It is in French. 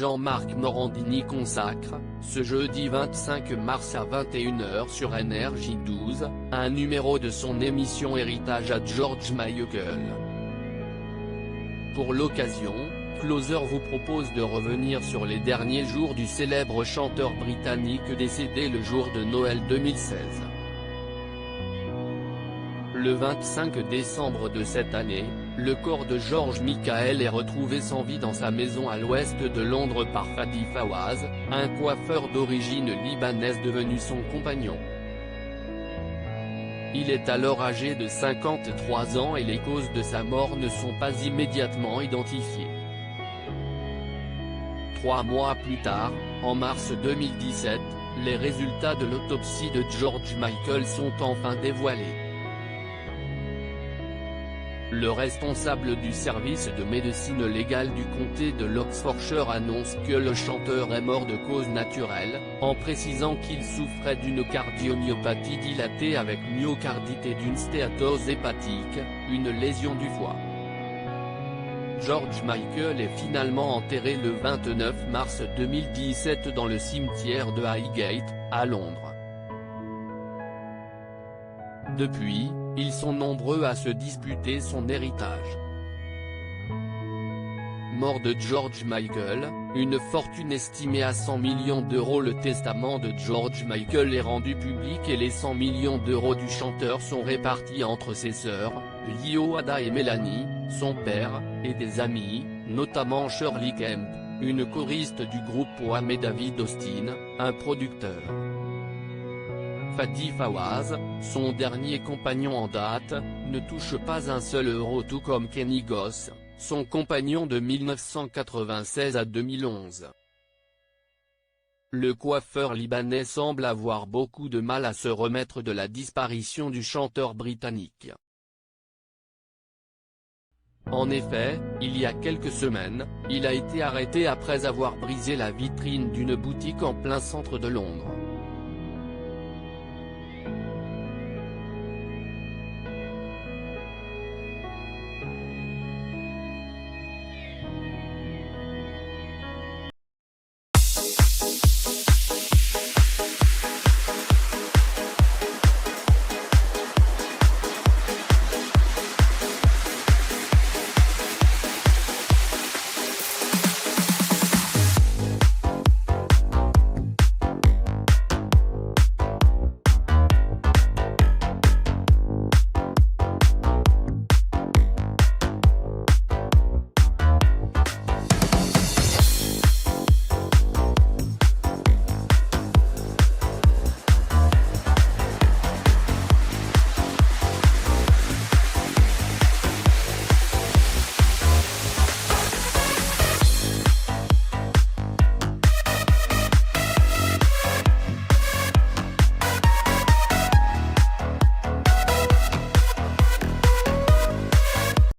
Jean-Marc Morandini consacre, ce jeudi 25 mars à 21 h sur NRJ12, un numéro de son émission Héritage à George Michael. Pour l'occasion, Closer vous propose de revenir sur les derniers jours du célèbre chanteur britannique décédé le jour de Noël 2016. Le 25 décembre de cette année, le corps de George Michael est retrouvé sans vie dans sa maison à l'ouest de Londres par Fadi Fawaz, un coiffeur d'origine libanaise devenu son compagnon. Il est alors âgé de 53 ans et les causes de sa mort ne sont pas immédiatement identifiées. 3 mois plus tard, en mars 2017, les résultats de l'autopsie de George Michael sont enfin dévoilés. Le responsable du service de médecine légale du comté de l'Oxfordshire annonce que le chanteur est mort de cause naturelle, en précisant qu'il souffrait d'une cardiomyopathie dilatée avec myocardite et d'une stéatose hépatique, une lésion du foie. George Michael est finalement enterré le 29 mars 2017 dans le cimetière de Highgate, à Londres. Depuis, ils sont nombreux à se disputer son héritage. Mort de George Michael, une fortune estimée à 100 millions d'euros. Le testament de George Michael est rendu public et les 100 millions d'euros du chanteur sont répartis entre ses sœurs, Lio Ada et Melanie, son père, et des amis, notamment Shirley Kemp, une choriste du groupe Wham et David Austin, un producteur. Fadi Fawaz, son dernier compagnon en date, ne touche pas un seul euro, tout comme Kenny Goss, son compagnon de 1996 à 2011. Le coiffeur libanais semble avoir beaucoup de mal à se remettre de la disparition du chanteur britannique. En effet, il y a quelques semaines, il a été arrêté après avoir brisé la vitrine d'une boutique en plein centre de Londres.